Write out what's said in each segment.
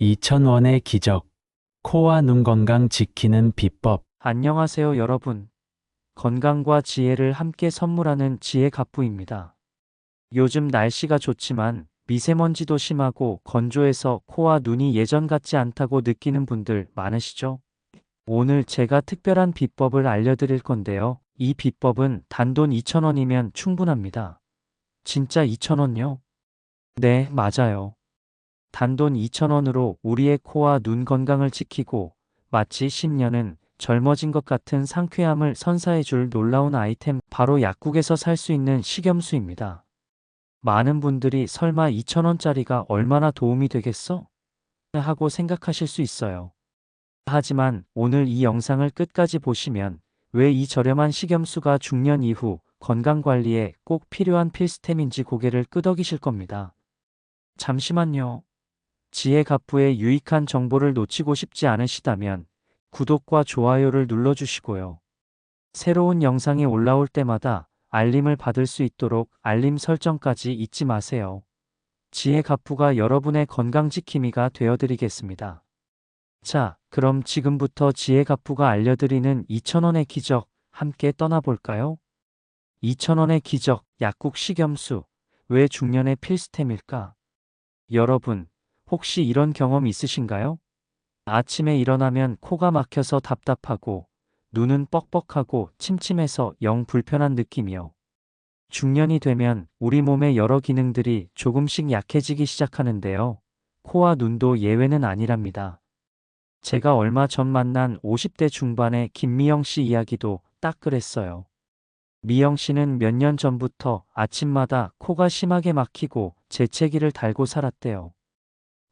2,000원의 기적. 코와 눈 건강 지키는 비법. 안녕하세요, 여러분. 건강과 지혜를 함께 선물하는 지혜 갑부입니다. 요즘 날씨가 좋지만 미세먼지도 심하고 건조해서 코와 눈이 예전 같지 않다고 느끼는 분들 많으시죠? 오늘 제가 특별한 비법을 알려드릴 건데요. 이 비법은 단돈 2,000원이면 충분합니다. 진짜 2,000원요? 네, 맞아요. 단돈 2,000원으로 우리의 코와 눈 건강을 지키고 마치 10년은 젊어진 것 같은 상쾌함을 선사해 줄 놀라운 아이템, 바로 약국에서 살 수 있는 식염수입니다. 많은 분들이 설마 2,000원짜리가 얼마나 도움이 되겠어? 하고 생각하실 수 있어요. 하지만 오늘 이 영상을 끝까지 보시면 왜 이 저렴한 식염수가 중년 이후 건강관리에 꼭 필요한 필수템인지 고개를 끄덕이실 겁니다. 잠시만요. 지혜갑부의 유익한 정보를 놓치고 싶지 않으시다면 구독과 좋아요를 눌러주시고요. 새로운 영상이 올라올 때마다 알림을 받을 수 있도록 알림 설정까지 잊지 마세요. 지혜갑부가 여러분의 건강지킴이가 되어드리겠습니다. 자, 그럼 지금부터 지혜갑부가 알려드리는 2,000원의 기적 함께 떠나볼까요? 2,000원의 기적, 약국 식염수. 왜 중년의 필수템일까? 여러분, 혹시 이런 경험 있으신가요? 아침에 일어나면 코가 막혀서 답답하고 눈은 뻑뻑하고 침침해서 영 불편한 느낌이요. 중년이 되면 우리 몸의 여러 기능들이 조금씩 약해지기 시작하는데요. 코와 눈도 예외는 아니랍니다. 제가 얼마 전 만난 50대 중반의 김미영 씨 이야기도 딱 그랬어요. 미영 씨는 몇 년 전부터 아침마다 코가 심하게 막히고 재채기를 달고 살았대요.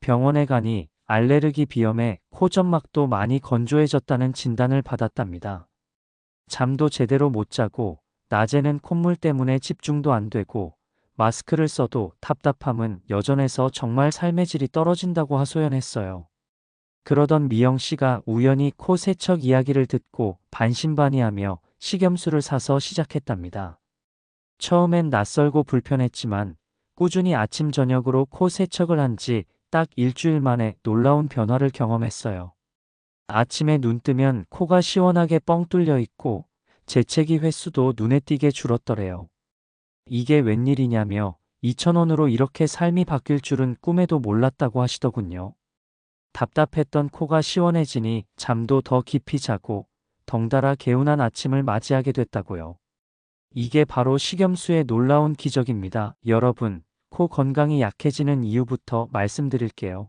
병원에 가니 알레르기 비염에 코점막도 많이 건조해졌다는 진단을 받았답니다. 잠도 제대로 못 자고 낮에는 콧물 때문에 집중도 안 되고 마스크를 써도 답답함은 여전해서 정말 삶의 질이 떨어진다고 하소연했어요. 그러던 미영 씨가 우연히 코 세척 이야기를 듣고 반신반의하며 식염수를 사서 시작했답니다. 처음엔 낯설고 불편했지만 꾸준히 아침 저녁으로 코 세척을 한 지 딱 일주일 만에 놀라운 변화를 경험했어요. 아침에 눈 뜨면 코가 시원하게 뻥 뚫려 있고 재채기 횟수도 눈에 띄게 줄었더래요. 이게 웬일이냐며 2,000원으로 이렇게 삶이 바뀔 줄은 꿈에도 몰랐다고 하시더군요. 답답했던 코가 시원해지니 잠도 더 깊이 자고 덩달아 개운한 아침을 맞이하게 됐다고요. 이게 바로 식염수의 놀라운 기적입니다. 여러분, 코 건강이 약해지는 이유부터 말씀드릴게요.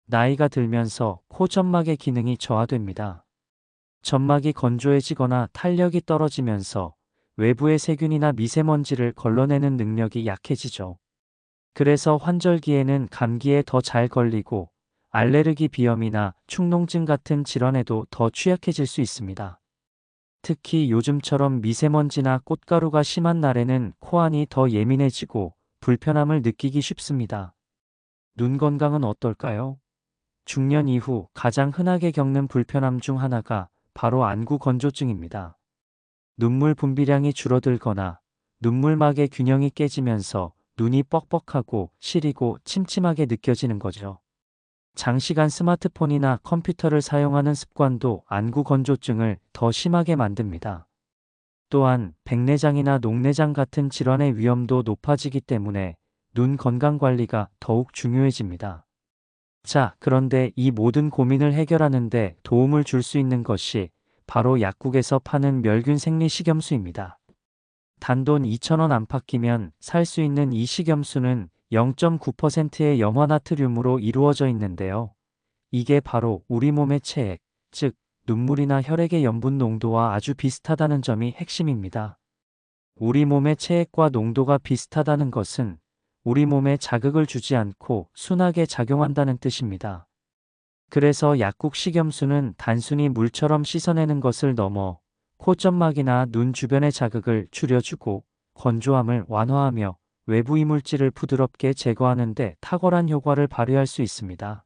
나이가 들면서 코 점막의 기능이 저하됩니다. 점막이 건조해지거나 탄력이 떨어지면서 외부의 세균이나 미세먼지를 걸러내는 능력이 약해지죠. 그래서 환절기에는 감기에 더 잘 걸리고 알레르기 비염이나 축농증 같은 질환에도 더 취약해질 수 있습니다. 특히 요즘처럼 미세먼지나 꽃가루가 심한 날에는 코안이 더 예민해지고 불편함을 느끼기 쉽습니다. 눈 건강은 어떨까요? 중년 이후 가장 흔하게 겪는 불편함 중 하나가 바로 안구 건조증입니다. 눈물 분비량이 줄어들거나 눈물막의 균형이 깨지면서 눈이 뻑뻑하고 시리고 침침하게 느껴지는 거죠. 장시간 스마트폰이나 컴퓨터를 사용하는 습관도 안구 건조증을 더 심하게 만듭니다. 또한 백내장이나 녹내장 같은 질환의 위험도 높아지기 때문에 눈 건강 관리가 더욱 중요해집니다. 자, 그런데 이 모든 고민을 해결하는데 도움을 줄 수 있는 것이 바로 약국에서 파는 멸균 생리 식염수입니다. 단돈 2,000원 안팎이면 살 수 있는 이 식염수는 0.9%의 염화나트륨으로 이루어져 있는데요. 이게 바로 우리 몸의 체액, 즉 눈물이나 혈액의 염분 농도와 아주 비슷하다는 점이 핵심입니다. 우리 몸의 체액과 농도가 비슷하다는 것은 우리 몸에 자극을 주지 않고 순하게 작용한다는 뜻입니다. 그래서 약국 식염수는 단순히 물처럼 씻어내는 것을 넘어 콧점막이나 눈 주변의 자극을 줄여주고 건조함을 완화하며 외부 이물질을 부드럽게 제거하는 데 탁월한 효과를 발휘할 수 있습니다.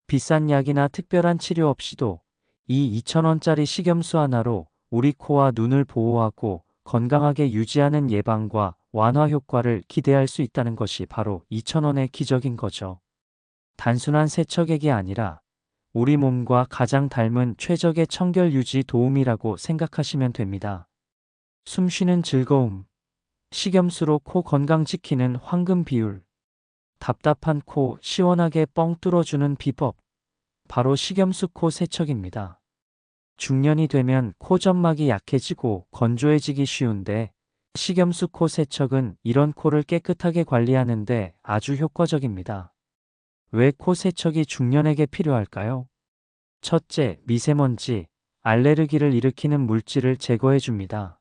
비싼 약이나 특별한 치료 없이도 이 2,000원짜리 식염수 하나로 우리 코와 눈을 보호하고 건강하게 유지하는 예방과 완화 효과를 기대할 수 있다는 것이 바로 2,000원의 기적인 거죠. 단순한 세척액이 아니라 우리 몸과 가장 닮은 최적의 청결 유지 도움이라고 생각하시면 됩니다. 숨쉬는 즐거움, 식염수로 코 건강 지키는 황금 비율, 답답한 코 시원하게 뻥 뚫어주는 비법, 바로 식염수 코 세척입니다. 중년이 되면 코 점막이 약해지고 건조해지기 쉬운데 식염수 코 세척은 이런 코를 깨끗하게 관리하는데 아주 효과적입니다. 왜 코 세척이 중년에게 필요할까요? 첫째, 미세먼지, 알레르기를 일으키는 물질을 제거해 줍니다.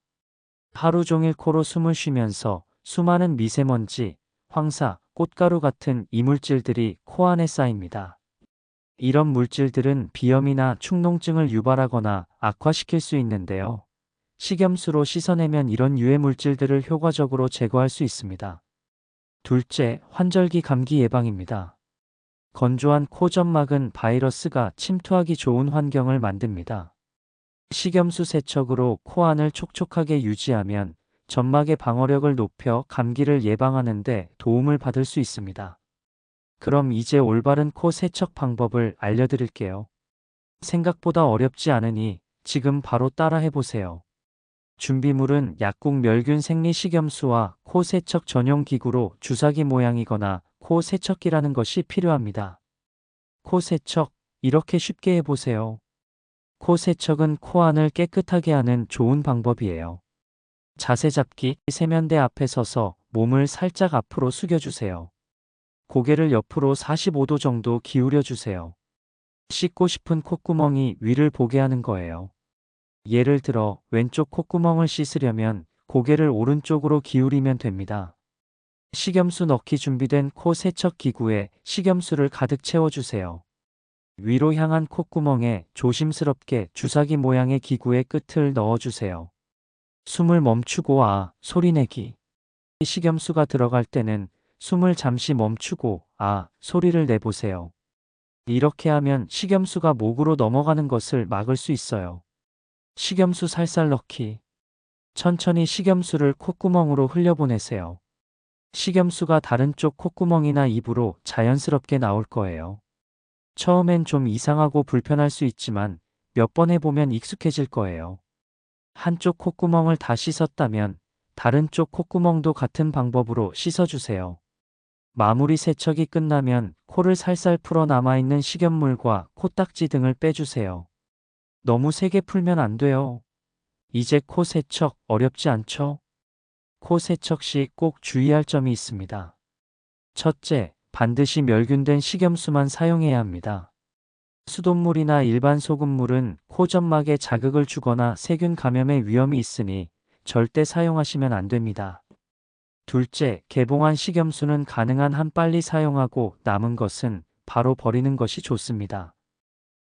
하루 종일 코로 숨을 쉬면서 수많은 미세먼지, 황사, 꽃가루 같은 이물질들이 코 안에 쌓입니다. 이런 물질들은 비염이나 축농증을 유발하거나 악화시킬 수 있는데요. 식염수로 씻어내면 이런 유해 물질들을 효과적으로 제거할 수 있습니다. 둘째, 환절기 감기 예방입니다. 건조한 코 점막은 바이러스가 침투하기 좋은 환경을 만듭니다. 식염수 세척으로 코 안을 촉촉하게 유지하면 점막의 방어력을 높여 감기를 예방하는 데 도움을 받을 수 있습니다. 그럼 이제 올바른 코 세척 방법을 알려드릴게요. 생각보다 어렵지 않으니 지금 바로 따라 해보세요. 준비물은 약국 멸균 생리 식염수와 코 세척 전용 기구로 주사기 모양이거나 코 세척기라는 것이 필요합니다. 코 세척, 이렇게 쉽게 해보세요. 코 세척은 코 안을 깨끗하게 하는 좋은 방법이에요. 자세 잡기, 세면대 앞에 서서 몸을 살짝 앞으로 숙여주세요. 고개를 옆으로 45도 정도 기울여 주세요. 씻고 싶은 콧구멍이 위를 보게 하는 거예요. 예를 들어 왼쪽 콧구멍을 씻으려면 고개를 오른쪽으로 기울이면 됩니다. 식염수 넣기 준비된 코 세척 기구에 식염수를 가득 채워주세요. 위로 향한 콧구멍에 조심스럽게 주사기 모양의 기구의 끝을 넣어주세요. 숨을 멈추고 아 소리 내기. 식염수가 들어갈 때는 숨을 잠시 멈추고 아 소리를 내보세요. 이렇게 하면 식염수가 목으로 넘어가는 것을 막을 수 있어요. 식염수 살살 넣기. 천천히 식염수를 콧구멍으로 흘려보내세요. 식염수가 다른 쪽 콧구멍이나 입으로 자연스럽게 나올 거예요. 처음엔 좀 이상하고 불편할 수 있지만 몇 번 해보면 익숙해질 거예요. 한쪽 콧구멍을 다 씻었다면 다른 쪽 콧구멍도 같은 방법으로 씻어주세요. 마무리 세척이 끝나면 코를 살살 풀어 남아있는 식염물과 코딱지 등을 빼주세요. 너무 세게 풀면 안 돼요. 이제 코 세척 어렵지 않죠? 코 세척 시 꼭 주의할 점이 있습니다. 첫째, 반드시 멸균된 식염수만 사용해야 합니다. 수돗물이나 일반 소금물은 코 점막에 자극을 주거나 세균 감염의 위험이 있으니 절대 사용하시면 안 됩니다. 둘째, 개봉한 식염수는 가능한 한 빨리 사용하고 남은 것은 바로 버리는 것이 좋습니다.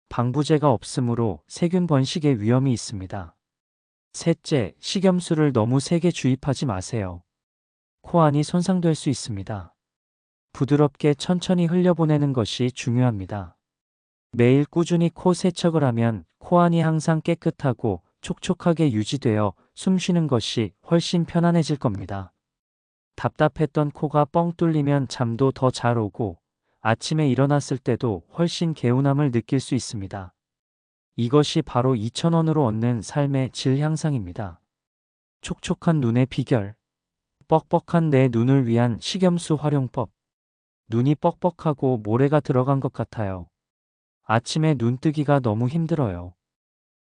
방부제가 없으므로 세균 번식의 위험이 있습니다. 셋째, 식염수를 너무 세게 주입하지 마세요. 코 안이 손상될 수 있습니다. 부드럽게 천천히 흘려보내는 것이 중요합니다. 매일 꾸준히 코 세척을 하면 코 안이 항상 깨끗하고 촉촉하게 유지되어 숨 쉬는 것이 훨씬 편안해질 겁니다. 답답했던 코가 뻥 뚫리면 잠도 더 잘 오고 아침에 일어났을 때도 훨씬 개운함을 느낄 수 있습니다. 이것이 바로 2,000원으로 얻는 삶의 질 향상입니다. 촉촉한 눈의 비결. 뻑뻑한 내 눈을 위한 식염수 활용법. 눈이 뻑뻑하고 모래가 들어간 것 같아요. 아침에 눈 뜨기가 너무 힘들어요.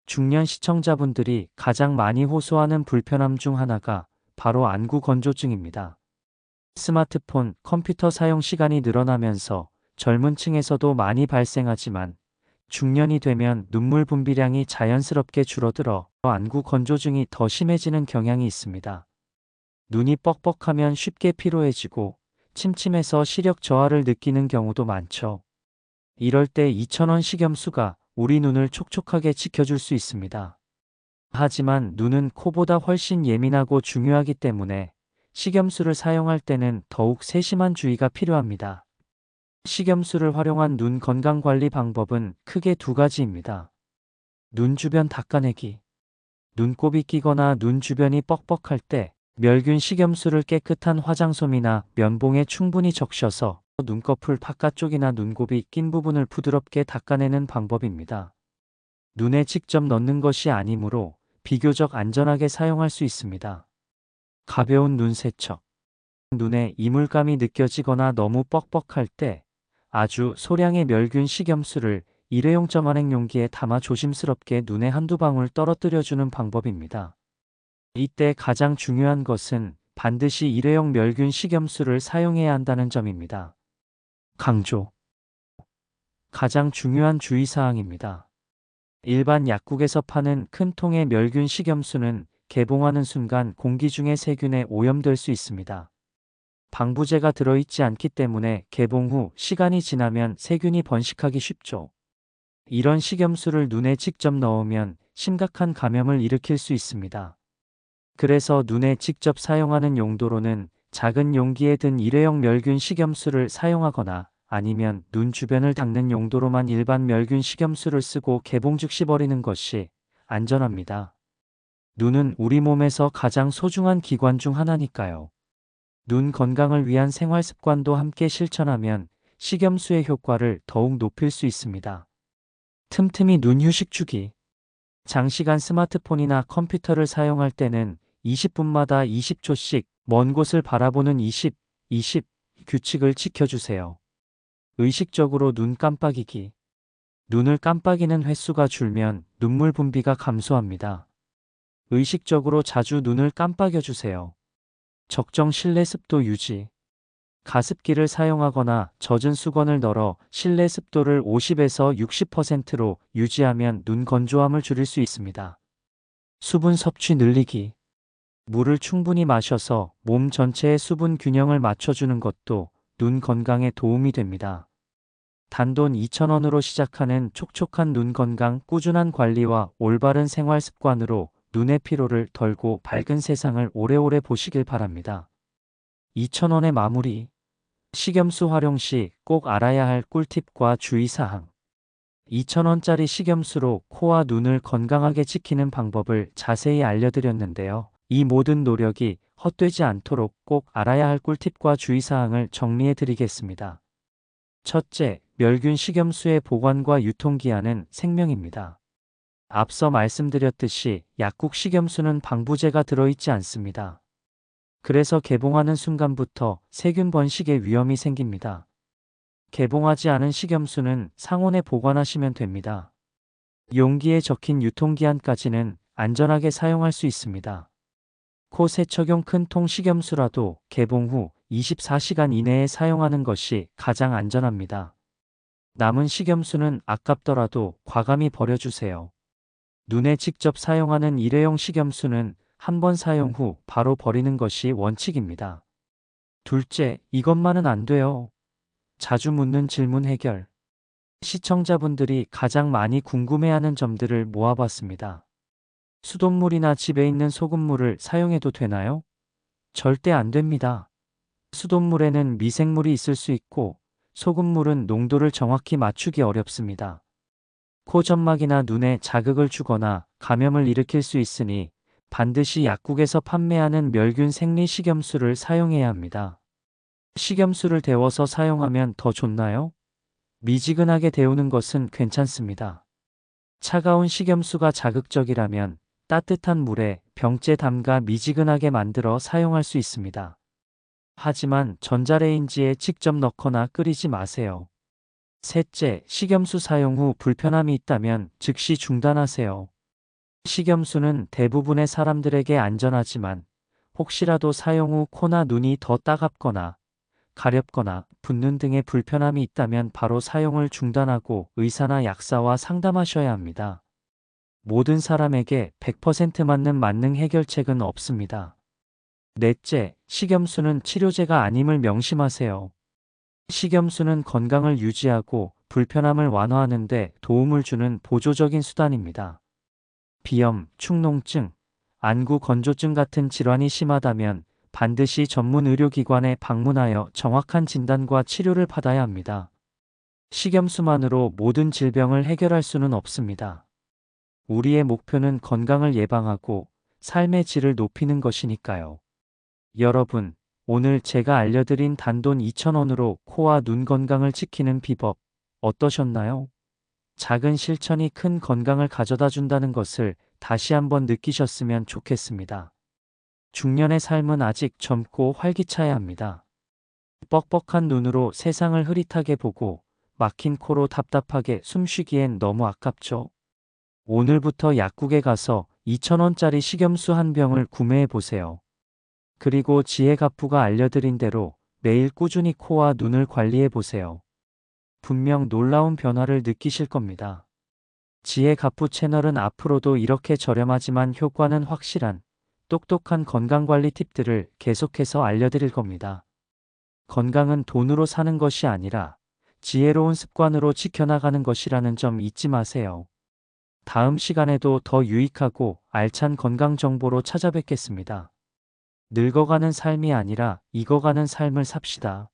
중년 시청자분들이 가장 많이 호소하는 불편함 중 하나가 바로 안구 건조증입니다. 스마트폰, 컴퓨터 사용 시간이 늘어나면서 젊은 층에서도 많이 발생하지만 중년이 되면 눈물 분비량이 자연스럽게 줄어들어 안구 건조증이 더 심해지는 경향이 있습니다. 눈이 뻑뻑하면 쉽게 피로해지고 침침해서 시력 저하를 느끼는 경우도 많죠. 이럴 때 2,000원 식염수가 우리 눈을 촉촉하게 지켜줄 수 있습니다. 하지만 눈은 코보다 훨씬 예민하고 중요하기 때문에 식염수를 사용할 때는 더욱 세심한 주의가 필요합니다. 식염수를 활용한 눈 건강관리 방법은 크게 두 가지입니다. 눈 주변 닦아내기. 눈곱이 끼거나 눈 주변이 뻑뻑할 때 멸균 식염수를 깨끗한 화장솜이나 면봉에 충분히 적셔서 눈꺼풀 바깥쪽이나 눈곱이 낀 부분을 부드럽게 닦아내는 방법입니다. 눈에 직접 넣는 것이 아니므로 비교적 안전하게 사용할 수 있습니다. 가벼운 눈 세척. 눈에 이물감이 느껴지거나 너무 뻑뻑할 때 아주 소량의 멸균 식염수를 일회용 점안액 용기에 담아 조심스럽게 눈에 한두 방울 떨어뜨려주는 방법입니다. 이때 가장 중요한 것은 반드시 일회용 멸균 식염수를 사용해야 한다는 점입니다. 강조. 가장 중요한 주의사항입니다. 일반 약국에서 파는 큰 통의 멸균 식염수는 개봉하는 순간 공기 중에 세균에 오염될 수 있습니다. 방부제가 들어있지 않기 때문에 개봉 후 시간이 지나면 세균이 번식하기 쉽죠. 이런 식염수를 눈에 직접 넣으면 심각한 감염을 일으킬 수 있습니다. 그래서 눈에 직접 사용하는 용도로는 작은 용기에 든 일회용 멸균 식염수를 사용하거나 아니면 눈 주변을 닦는 용도로만 일반 멸균 식염수를 쓰고 개봉 즉시 버리는 것이 안전합니다. 눈은 우리 몸에서 가장 소중한 기관 중 하나니까요. 눈 건강을 위한 생활 습관도 함께 실천하면 식염수의 효과를 더욱 높일 수 있습니다. 틈틈이 눈 휴식 주기. 장시간 스마트폰이나 컴퓨터를 사용할 때는 20분마다 20초씩 먼 곳을 바라보는 20 규칙을 지켜주세요. 의식적으로 눈 깜빡이기. 눈을 깜빡이는 횟수가 줄면 눈물 분비가 감소합니다. 의식적으로 자주 눈을 깜빡여주세요. 적정 실내 습도 유지. 가습기를 사용하거나 젖은 수건을 널어 실내 습도를 50에서 60%로 유지하면 눈 건조함을 줄일 수 있습니다. 수분 섭취 늘리기. 물을 충분히 마셔서 몸 전체의 수분 균형을 맞춰주는 것도 눈 건강에 도움이 됩니다. 단돈 2,000원으로 시작하는 촉촉한 눈 건강 꾸준한 관리와 올바른 생활 습관으로 눈의 피로를 덜고 밝은 세상을 오래오래 보시길 바랍니다. 2,000원의 마무리. 식염수 활용 시 꼭 알아야 할 꿀팁과 주의사항. 2,000원짜리 식염수로 코와 눈을 건강하게 지키는 방법을 자세히 알려드렸는데요. 이 모든 노력이 헛되지 않도록 꼭 알아야 할 꿀팁과 주의사항을 정리해 드리겠습니다. 첫째, 멸균 식염수의 보관과 유통기한은 생명입니다. 앞서 말씀드렸듯이 약국 식염수는 방부제가 들어있지 않습니다. 그래서 개봉하는 순간부터 세균 번식의 위험이 생깁니다. 개봉하지 않은 식염수는 상온에 보관하시면 됩니다. 용기에 적힌 유통기한까지는 안전하게 사용할 수 있습니다. 코 세척용 큰 통 식염수라도 개봉 후 24시간 이내에 사용하는 것이 가장 안전합니다. 남은 식염수는 아깝더라도 과감히 버려주세요. 눈에 직접 사용하는 일회용 식염수는 한 번 사용 후 바로 버리는 것이 원칙입니다. 둘째, 이것만은 안 돼요. 자주 묻는 질문 해결. 시청자분들이 가장 많이 궁금해하는 점들을 모아봤습니다. 수돗물이나 집에 있는 소금물을 사용해도 되나요? 절대 안 됩니다. 수돗물에는 미생물이 있을 수 있고 소금물은 농도를 정확히 맞추기 어렵습니다. 코 점막이나 눈에 자극을 주거나 감염을 일으킬 수 있으니 반드시 약국에서 판매하는 멸균 생리 식염수를 사용해야 합니다. 식염수를 데워서 사용하면 더 좋나요? 미지근하게 데우는 것은 괜찮습니다. 차가운 식염수가 자극적이라면 따뜻한 물에 병째 담가 미지근하게 만들어 사용할 수 있습니다. 하지만 전자레인지에 직접 넣거나 끓이지 마세요. 셋째, 식염수 사용 후 불편함이 있다면 즉시 중단하세요. 식염수는 대부분의 사람들에게 안전하지만 혹시라도 사용 후 코나 눈이 더 따갑거나 가렵거나 붓는 등의 불편함이 있다면 바로 사용을 중단하고 의사나 약사와 상담하셔야 합니다. 모든 사람에게 100% 맞는 만능 해결책은 없습니다. 넷째, 식염수는 치료제가 아님을 명심하세요. 식염수는 건강을 유지하고 불편함을 완화하는 데 도움을 주는 보조적인 수단입니다. 비염, 축농증, 안구 건조증 같은 질환이 심하다면 반드시 전문 의료기관에 방문하여 정확한 진단과 치료를 받아야 합니다. 식염수만으로 모든 질병을 해결할 수는 없습니다. 우리의 목표는 건강을 예방하고 삶의 질을 높이는 것이니까요. 여러분, 오늘 제가 알려드린 단돈 2,000원으로 코와 눈 건강을 지키는 비법 어떠셨나요? 작은 실천이 큰 건강을 가져다 준다는 것을 다시 한번 느끼셨으면 좋겠습니다. 중년의 삶은 아직 젊고 활기차야 합니다. 뻑뻑한 눈으로 세상을 흐릿하게 보고 막힌 코로 답답하게 숨쉬기엔 너무 아깝죠? 오늘부터 약국에 가서 2,000원짜리 식염수 한 병을 구매해 보세요. 그리고 지혜가프가 알려드린 대로 매일 꾸준히 코와 눈을 관리해 보세요. 분명 놀라운 변화를 느끼실 겁니다. 지혜가프 채널은 앞으로도 이렇게 저렴하지만 효과는 확실한 똑똑한 건강관리 팁들을 계속해서 알려드릴 겁니다. 건강은 돈으로 사는 것이 아니라 지혜로운 습관으로 지켜나가는 것이라는 점 잊지 마세요. 다음 시간에도 더 유익하고 알찬 건강 정보로 찾아뵙겠습니다. 늙어가는 삶이 아니라 익어가는 삶을 삽시다.